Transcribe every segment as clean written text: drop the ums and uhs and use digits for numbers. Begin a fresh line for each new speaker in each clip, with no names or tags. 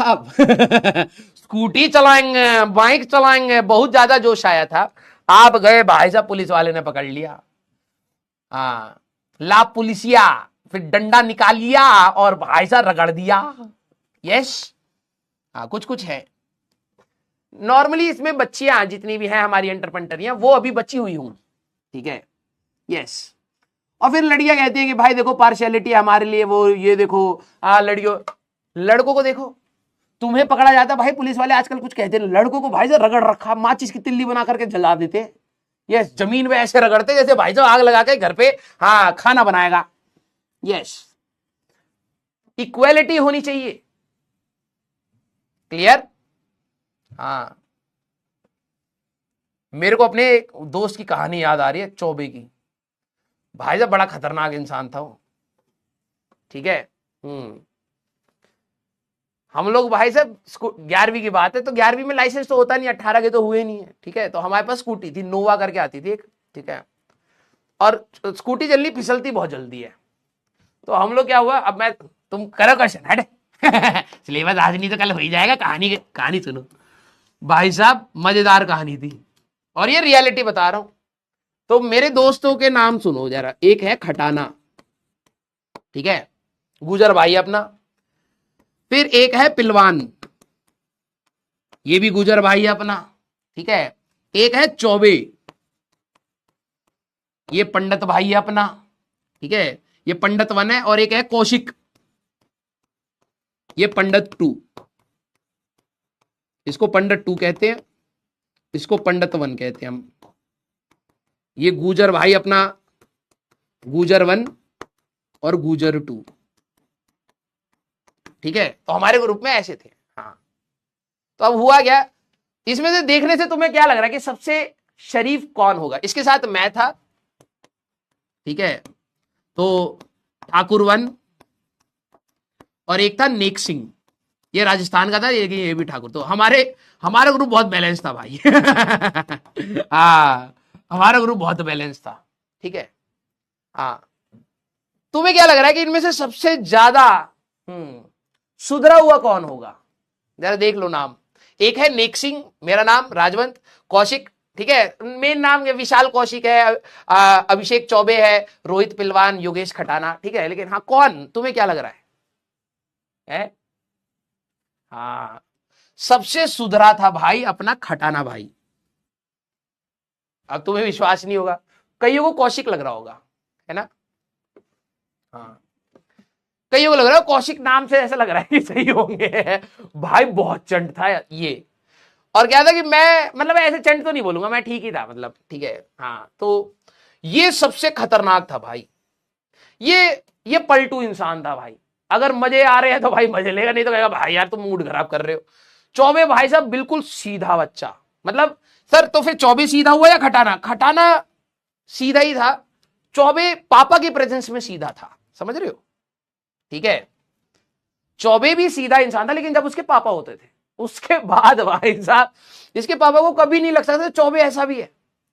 साहब स्कूटी चलाएंगे, बाइक चलाएंगे, बहुत ज्यादा जोश आया था। आप गए भाई साहब, पुलिस वाले ने पकड़ लिया। हाँ, ला पुलिसिया, फिर डंडा निकाल लिया और भाई साहब रगड़ दिया। यस, हाँ कुछ कुछ है। नॉर्मली इसमें बच्चियां जितनी भी हैं हमारी एंटरप्रेन्योरियां, वो अभी बची हुई हूं, ठीक है। यस, और फिर लड़कियां कहती हैं कि भाई देखो पार्शियलिटी हमारे लिए, वो ये देखो लड़कियों, लड़कों को देखो, तुम्हें पकड़ा जाता भाई, पुलिस वाले आजकल कुछ कहते हैं, लड़कों को भाई साहब रगड़ रखा, माचिस की तिल्ली बना करके जला देते। यस, जमीन पे ऐसे रगड़ते जैसे भाई साहब आग लगा के घर पे हाँ खाना बनाएगा। यस, इक्वेलिटी होनी चाहिए। क्लियर? हाँ, मेरे को अपने एक दोस्त की कहानी याद आ रही है, चौबे की। भाई साहब बड़ा खतरनाक इंसान था वो, ठीक है। हम लोग भाई साहब 11वीं की बात है, तो 11वीं में लाइसेंस तो होता नहीं, 18 के तो हुए नहीं है, ठीक है। तो हमारे पास स्कूटी थी, नोवा करके आती थी एक, ठीक है। और स्कूटी चलनी फिसलती बहुत जल्दी है। तो हम लोग क्या हुआ, अब मैं, तुम करो क्वेश्चन, हट सिलेबस आज नहीं तो कल हो ही जाएगा। कहानी सुनो भाई साहब, मजेदार कहानी थी और ये रियलिटी बता रहा हूं। तो मेरे दोस्तों के नाम सुनो जरा। एक है खटाना, ठीक है, गुजर भाई अपना। फिर एक है पिलवान, ये भी गुजर भाई अपना, ठीक है। एक है चौबे, ये पंडित भाई है अपना, ठीक है, ये पंडित 1 है। और एक है कौशिक, ये पंडित 2, इसको पंडित 2 कहते हैं, इसको पंडित 1 कहते हैं हम। ये गुजर भाई अपना, गुजर 1 और गुजर 2, ठीक है। तो हमारे ग्रुप में ऐसे थे। हाँ, तो अब हुआ क्या, इसमें से देखने से तुम्हें क्या लग रहा है कि सबसे शरीफ कौन होगा? इसके साथ मैं था, ठीक है। तो ठाकुर 1 और एक था नेक सिंह, ये राजस्थान का था, ये भी ठाकुर। तो हमारा ग्रुप बहुत बैलेंस था भाई हाँ, हमारा ग्रुप बहुत बैलेंस था, ठीक है। हाँ, तुम्हें क्या लग रहा है कि इनमें से सबसे ज्यादा सुधरा हुआ कौन होगा? जरा देख लो नाम। एक है नेक सिंह, मेरा नाम राजवंत, कौशिक, ठीक है, मेन नाम विशाल कौशिक है, अभिषेक चौबे है, रोहित पिलवान, योगेश खटाना, ठीक है। लेकिन हाँ, कौन तुम्हें क्या लग रहा है? हाँ, सबसे सुधरा था भाई अपना खटाना भाई। अब तुम्हें विश्वास नहीं होगा, कईयों को कौशिक लग रहा होगा, है ना। हाँ, कईयों को लग रहा है कौशिक नाम से ऐसा लग रहा है कि सही होंगे। भाई बहुत चंट था ये। और क्या था कि मैं, मतलब ऐसे चंट तो नहीं बोलूंगा, मैं ठीक ही था, मतलब ठीक है। हाँ, तो ये सबसे खतरनाक था भाई। ये पलटू इंसान था भाई। अगर मजे आ रहे हैं तो भाई मजे लेगा, नहीं तो कहेगा भाई यार तुम मूड खराब कर रहे हो। चौबे भाई साहब बिल्कुल सीधा बच्चा, मतलब सर। तो फिर चौबे सीधा हुआ या खटाना? खटाना सीधा ही था, चौबे पापा की प्रेजेंस में सीधा था, समझ रहे हो, ठीक है। चौबे भी सीधा इंसान था, लेकिन जब उसके पापा होते थे उसके बाद भाई साहब इसके पापा को कभी नहीं लग सकता चौबे ऐसा भी है,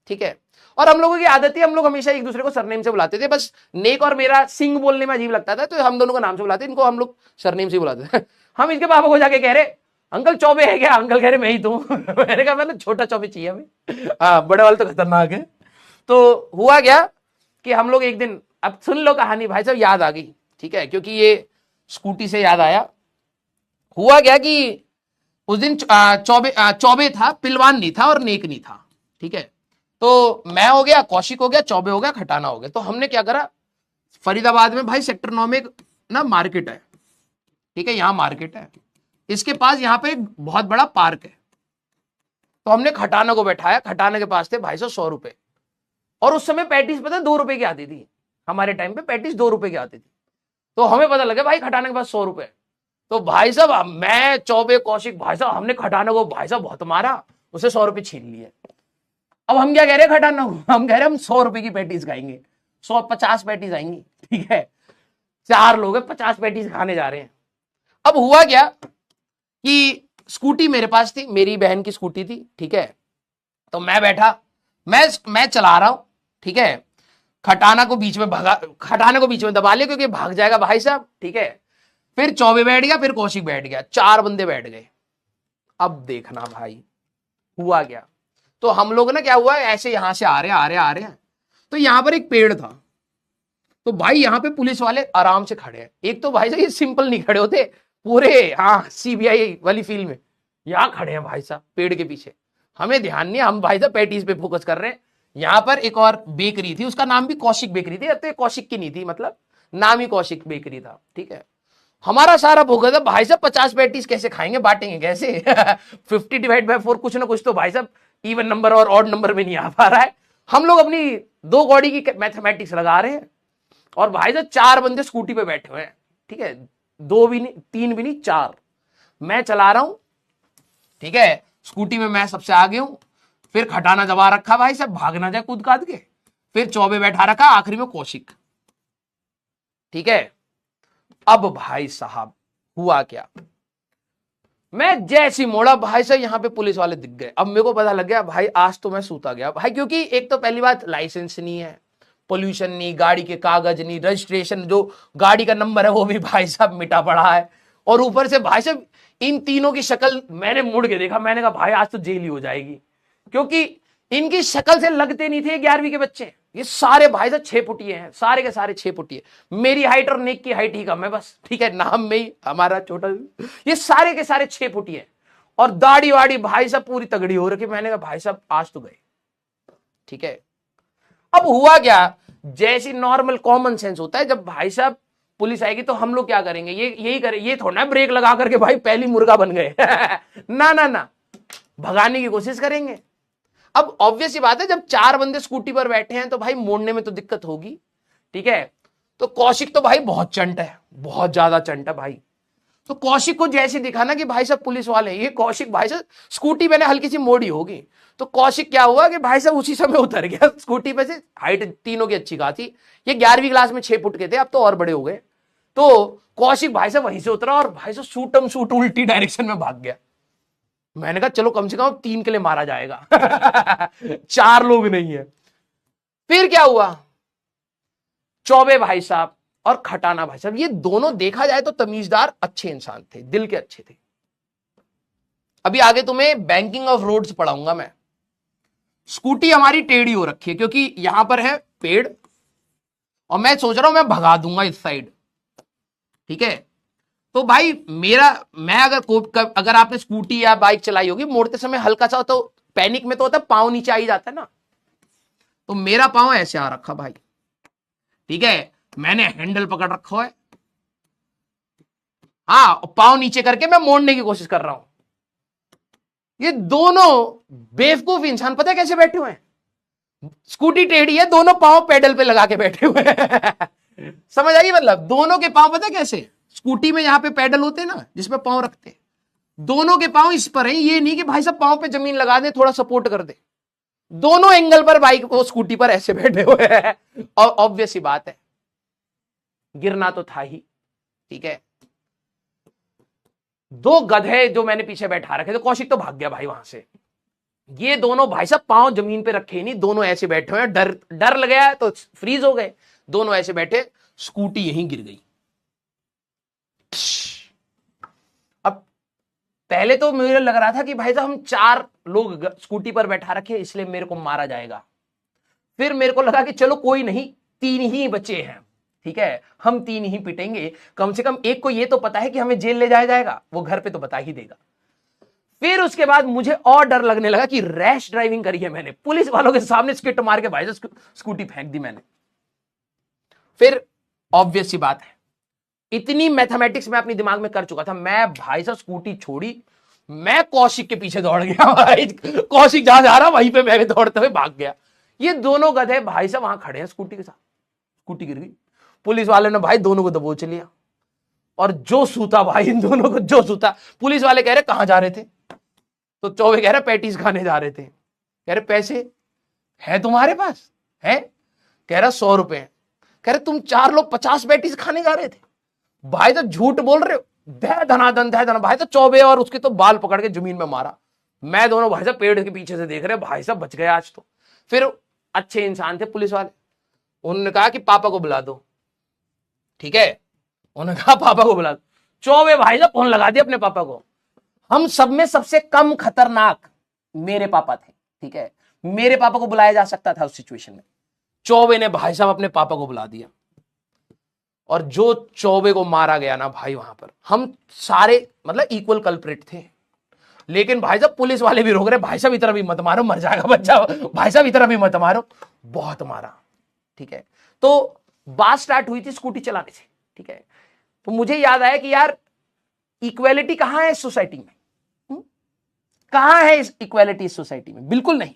ठीक है। और हम लोगों की आदत है, हम लोग हमेशा एक दूसरे को सरनेम से बुलाते थे। बस नेक और मेरा सिंह बोलने में अजीब लगता था, तो हम दोनों को नाम से बुलाते, इनको हम लोग सरनेम से बुलाते थे। हम इसके पापा को जाके कह रहे अंकल चौबे है क्या? अंकल कह रहे मैं ही तो मैंने कहा मैंने छोटा चौबे चाहिए हमें। हाँ, बड़े वाले तो खतरनाक है। तो हुआ क्या कि हम लोग एक दिन, अब सुन लो कहानी भाई साहब, याद आ गई, ठीक है, क्योंकि ये स्कूटी से याद आया। हुआ क्या कि उस दिन चौबे था, पिलवान नहीं था और नेक नहीं था, ठीक है। तो मैं हो गया, कौशिक हो गया, चौबे हो गया, खटाना हो गया। तो हमने क्या करा, फरीदाबाद में भाई सेक्टर 9 में ना मार्केट है, ठीक है, यहां मार्केट है, इसके पास यहां पे एक बहुत बड़ा पार्क है। तो हमने खटाना को बैठाया, खटाना के पास थे भाई साहब 100 रुपए, और उस समय पैटिस पता 2 रुपए की आती थी, हमारे टाइम पे पैटिस 2 रुपए की आती थी। तो हमें पता लगा भाई खटाना के पास 100 रुपए। तो भाई साहब मैं, चौबे, कौशिक, भाई साहब हमने खटाना को भाई साहब बहुत मारा, उसे 100 रुपए छीन लिए। अब हम क्या कह रहे हैं खटाना को, हम कह रहे हैं हम 100 रुपए की पैटीज खाएंगे, 150 पैटीज आएंगी, ठीक है, 4 लोग हैं, 50 पैटीज खाने जा रहे हैं। अब हुआ क्या कि स्कूटी मेरे पास थी, मेरी बहन की स्कूटी थी, ठीक है। तो मैं बैठा, मैं चला रहा हूं, ठीक है। खटाना को बीच में दबा लिया क्योंकि भाग जाएगा भाई साहब, ठीक है। फिर चौबे बैठ गया, फिर कौशिक बैठ गया, 4 बंदे बैठ गए। अब देखना भाई हुआ क्या। तो हम लोग ना क्या हुआ, ऐसे यहां से आ रहे हैं, तो यहां पर एक पेड़ था। तो भाई यहां पे पुलिस वाले आराम से खड़े हैं। एक तो भाई साहब ये सिंपल नहीं खड़े होते पूरे, हाँ सीबीआई वाली फील्ड में, यहां खड़े हैं भाई साहब पेड़ के पीछे। हमें ध्यान नहीं, हम भाई साहब पैटीज पे फोकस कर रहे हैं। यहां पर एक और बेकरी थी, उसका नाम भी कौशिक बेकरी थी। तो कौशिक की नहीं थी, मतलब नाम ही कौशिक बेकरी था, ठीक है। हमारा सारा फोकस है भाई साहब 50 पैटीज कैसे खाएंगे, बांटेंगे कैसे 50/4 कुछ ना कुछ तो भाई साहब इवन नंबर और ऑड नंबर में नहीं आ पा रहा है। हम लोग अपनी 2 कौड़ी की मैथमेटिक्स लगा रहे हैं, और भाई साहब 4 बंदे स्कूटी पे बैठे हुए हैं, ठीक है। 2 भी नहीं, 3 भी नहीं, 4। मैं चला रहा हूं, ठीक है, स्कूटी में मैं सबसे आगे हूं। फिर खटाना दबा रखा भाई साहब, भागना जाए कूद काद के। फिर चौबे बैठा रखा, आखिरी में कौशिक, ठीक है। अब भाई साहब हुआ क्या, मैं जैसी मोड़ा भाई साहब यहां पे पुलिस वाले दिख गए। अब मेरे को पता लग गया भाई आज तो मैं सूता गया भाई, क्योंकि एक तो पहली बात लाइसेंस नहीं है, पोल्यूशन नहीं, गाड़ी के कागज नहीं, रजिस्ट्रेशन जो गाड़ी का नंबर है वो भी भाई साहब मिटा पड़ा है। और ऊपर से भाई साहब इन तीनों की शक्ल मैंने मुड़ के देखा, मैंने कहा भाई आज तो जेल ही हो जाएगी, क्योंकि इनकी शक्ल से लगते नहीं थे 11वीं के बच्चे। ये सारे भाई साहब 6 फुटिए हैं, सारे के सारे 6 फुटिए। मेरी हाइट और नेक की हाइट ही कम है बस, ठीक है, नाम में ही हमारा छोटा। ये सारे के सारे 6 फुटिए, और दाढ़ी वाड़ी भाई साहब पूरी तगड़ी हो रखी। मैंने कहा भाई साहब आज तो गए, ठीक है। अब हुआ क्या, जैसी नॉर्मल कॉमन सेंस होता है, जब भाई साहब पुलिस आएगी तो हम लोग क्या करेंगे, ये यही करें, ये थोड़ा ना ब्रेक लगा करके भाई पहली मुर्गा बन गए ना ना ना, भगाने की कोशिश करेंगे। अब ऑब्वियस ही बात है, जब 4 बंदे स्कूटी पर बैठे हैं तो भाई मोड़ने में तो दिक्कत होगी, ठीक है। तो कौशिक तो भाई बहुत चंट है, बहुत ज्यादा चंट है भाई। तो कौशिक को जैसे दिखा ना कि भाई साहब पुलिस वाले, ये कौशिक भाई साहब स्कूटी मैंने हल्की सी मोड़ी होगी, तो कौशिक क्या हुआ कि भाई साहब उसी समय उतर गया स्कूटी पे से। हाइट तीनों की अच्छी खासी, ये 11वीं क्लास में 6 फुट के थे, अब तो और बड़े हो गए। तो कौशिक भाई साहब वहीं से उतरा और भाई साहब शूटम शूट उल्टी डायरेक्शन में भाग गया। मैंने कहा चलो कम से कम 3 के लिए मारा जाएगा 4 लोग नहीं है। फिर क्या हुआ, चौबे भाई साहब और खटाना भाई साहब, ये दोनों देखा जाए तो तमीजदार अच्छे इंसान थे, दिल के अच्छे थे। अभी आगे तुम्हें बैंकिंग ऑफ रोड्स पढ़ाऊंगा मैं। स्कूटी हमारी टेढ़ी हो रखी है क्योंकि यहां पर है पेड़, और मैं सोच रहा हूं मैं भगा दूंगा इस साइड, ठीक है। तो भाई मैं अगर आपने स्कूटी या बाइक चलाई होगी, मोड़ते समय हल्का सा तो पैनिक में तो होता है, पांव नीचे आ ही जाता है ना। तो मेरा पांव ऐसे आ रखा भाई, ठीक है, मैंने हैंडल पकड़ रखा है, हाँ, पांव नीचे करके मैं मोड़ने की कोशिश कर रहा हूं। ये दोनों बेवकूफ इंसान पता है कैसे बैठे हुए हैं, स्कूटी टेढ़ी है, दोनों पांव पेडल पे लगा के बैठे हुए हैं समझ आई, मतलब दोनों के पांव पता है कैसे, स्कूटी में यहां पे पेडल होते हैं ना जिसमें पांव रखते हैं, दोनों के पांव इस पर है। ये नहीं कि भाई साहब पांव पे जमीन लगा दे थोड़ा सपोर्ट कर दे, दोनों एंगल पर बाइक को स्कूटी पर ऐसे बैठे हुए हैं। और ऑब्वियस ही बात है गिरना तो था ही, ठीक है। 2 गधे जो मैंने पीछे बैठा रखे थे, कौशिक तो भाग गया भाई वहां से। ये दोनों भाई साहब पांव जमीन पे रखे नहीं, दोनों ऐसे बैठे हुए हैं, डर लग गया तो फ्रीज हो गए, दोनों ऐसे बैठे, स्कूटी यहीं गिर गई। अब पहले तो मुझे लग रहा था कि भाई साहब हम 4 लोग स्कूटी पर बैठा रखे इसलिए मेरे को मारा जाएगा। फिर मेरे को लगा कि चलो कोई नहीं, 3 ही बचे हैं, ठीक है, हम 3 ही पिटेंगे, कम से कम एक को ये तो पता है कि हमें जेल ले जाया जाएगा, वो घर पे तो बता ही देगा। फिर उसके बाद मुझे और डर लगने लगा कि रैश ड्राइविंग करी है मैंने, पुलिस वालों के सामने स्किट मार के भाई साहब स्कूटी फेंक दी मैंने। फिर ऑब्वियस सी बात है, इतनी मैथमेटिक्स मैं अपनी दिमाग में कर चुका था, मैं भाई साहब स्कूटी छोड़ी, मैं कौशिक के पीछे दौड़ गया भाई, कौशिक जहां जा रहा वहीं पे मैं भी दौड़ते हुए भाग गया। ये दोनों गधे भाई साहब वहां खड़े हैं स्कूटी के साथ, स्कूटी गिर गई, पुलिस वाले ने भाई दोनों को दबोच लिया, और जो सूता भाई इन दोनों को जो सूता। पुलिस वाले कह रहे कहां जा रहे थे, तो चौबे कह रहे पैटीज खाने जा रहे थे। कह रहे पैसे है तुम्हारे पास, है, कह रहा 100 रुपए। कह रहे तुम 4 लोग 50 पैटीज खाने जा रहे थे, भाई तो झूठ बोल रहे हो, दे धनाधन दे धना। भाई तो चौबे और उसके तो बाल पकड़ के जमीन में मारा। मैं दोनों भाई साहब पेड़ के पीछे से देख रहे, भाई साहब बच गए आज तो। फिर अच्छे इंसान थे पुलिस वाले, उन्होंने कहा कि पापा को बुला दो, ठीक है, उन्होंने कहा पापा को बुला दो। चौबे भाई साहब फोन लगा दिया अपने पापा को। हम सब में सबसे कम खतरनाक मेरे पापा थे, ठीक है, मेरे पापा को बुलाया जा सकता था उस सिचुएशन में। चौबे ने भाई साहब अपने पापा को बुला दिया, और जो चौबे को मारा गया ना भाई, वहां पर हम सारे मतलब इक्वल कल्प्रिट थे। लेकिन भाई साहब पुलिस वाले भी रोक रहे, भाई साहब इतना भी मत मारो, मर जाएगा बच्चा, भाई साहब इतना भी मत मारो, बहुत मारा, ठीक है। तो बात स्टार्ट हुई थी स्कूटी चलाने से, ठीक है। तो मुझे याद आया कि यार इक्वेलिटी कहां है इस सोसाइटी में? कहां है इस इक्वेलिटी इस सोसाइटी में? बिल्कुल नहीं।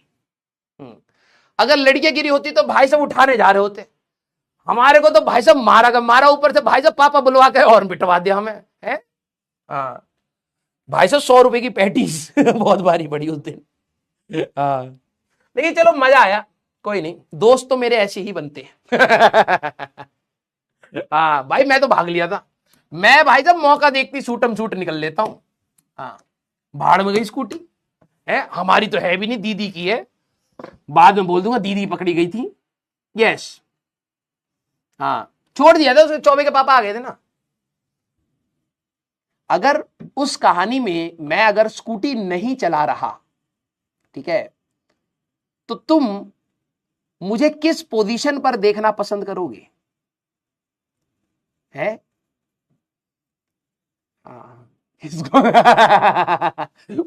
अगर लड़कियां गिरी होती तो भाई साहब उठाने जा रहे होते, हमारे को तो भाई साहब मारा ऊपर से भाई साहब पापा बुलवा के और पिटवा दिया हमें, है। हाँ भाई साहब 100 रुपए की पैटीज बहुत भारी पड़ी उस दिन। हाँ लेकिन चलो मजा आया, कोई नहीं, दोस्त तो मेरे ऐसे ही बनते हैं। हाँ भाई मैं तो भाग लिया था, मैं भाई साहब मौका देखती सूटम सूट निकल लेता हूं। हाँ भाड़ में गई स्कूटी, है हमारी तो है भी नहीं, दीदी की है, बाद में बोल दूंगा दीदी पकड़ी गई थी। यस हाँ छोड़ दिया था, उसके चौबे के पापा आ गए थे ना। अगर उस कहानी में मैं अगर स्कूटी नहीं चला रहा, ठीक है, तो तुम मुझे किस पोजीशन पर देखना पसंद करोगे? है इसको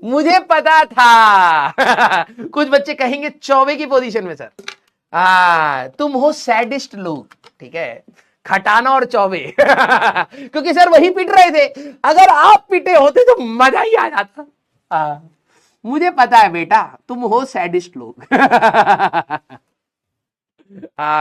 मुझे पता था कुछ बच्चे कहेंगे चौबे की पोजीशन में सर। तुम हो सैडिस्ट लोग, ठीक है, खटाना और चौबे। क्योंकि सर वही पीट रहे थे, अगर आप पीटे होते तो मजा ही आ जाता। मुझे पता है बेटा तुम हो सैडिस्ट लोग।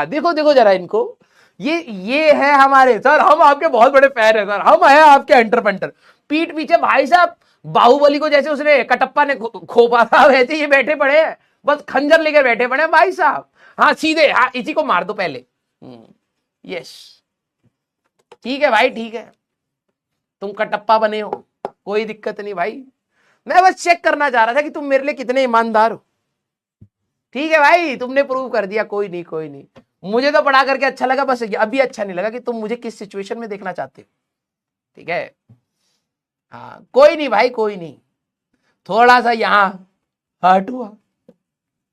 देखो देखो जरा इनको, ये है हमारे सर, हम आपके बहुत बड़े फैन हैं सर, हम हैं आपके एंटर पेंटर। पीठ पीछे भाई साहब बाहुबली को जैसे उसने कटप्पा ने खोपा था, वैसे ये बैठे पड़े हैं, बस खंजर लेकर बैठे पड़े हैं भाई साहब। हाँ सीधे, हाँ इसी को मार दो पहले। यस ठीक है भाई, ठीक है, तुम कटप्पा बने हो, कोई दिक्कत नहीं भाई, मैं बस चेक करना चाह रहा था कि तुम मेरे लिए कितने ईमानदार हो। ठीक है भाई, तुमने प्रूव कर दिया, कोई नहीं कोई नहीं, मुझे तो पढ़ा करके अच्छा लगा, बस अभी अच्छा नहीं लगा कि तुम मुझे किस सिचुएशन में देखना चाहते हो। ठीक है हाँ कोई नहीं भाई, कोई नहीं, थोड़ा सा यहां हर्ट हुआ,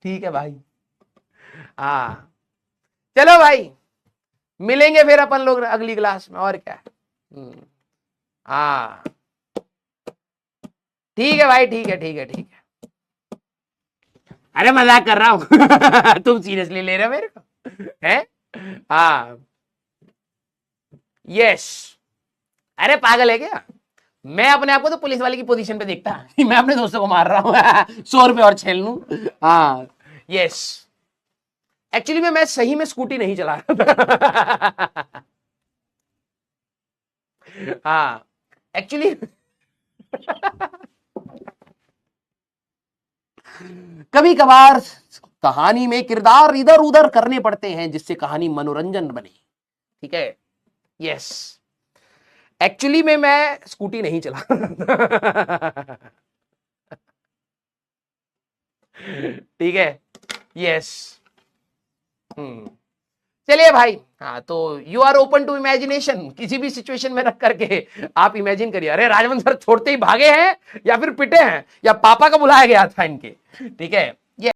ठीक है भाई। हाँ चलो भाई, मिलेंगे फिर अपन लोग अगली क्लास में, और क्या। हाँ ठीक है भाई, ठीक है ठीक है ठीक है, अरे मजाक कर रहा हूं। तुम सीरियसली ले रहे हो मेरे को, है। हाँ यस, अरे पागल है क्या, मैं अपने आप को तो पुलिस वाले की पोजीशन पे देखता, मैं अपने दोस्तों को मार रहा हूं। 100 रुपए और छेल लूं। हाँ यस, एक्चुअली मैं सही में स्कूटी नहीं चला रहा था। हाँ एक्चुअली कभी कभार कहानी में किरदार इधर उधर करने पड़ते हैं जिससे कहानी मनोरंजन बने, ठीक है। यस एक्चुअली में मैं स्कूटी नहीं चला। ठीक है यस चलिए भाई। हाँ तो you are open to imagination, किसी भी सिचुएशन में रख करके आप इमेजिन करिए, अरे राजवंत सर छोड़ते ही भागे हैं, या फिर पिटे हैं, या पापा का बुलाया गया था इनके, ठीक है।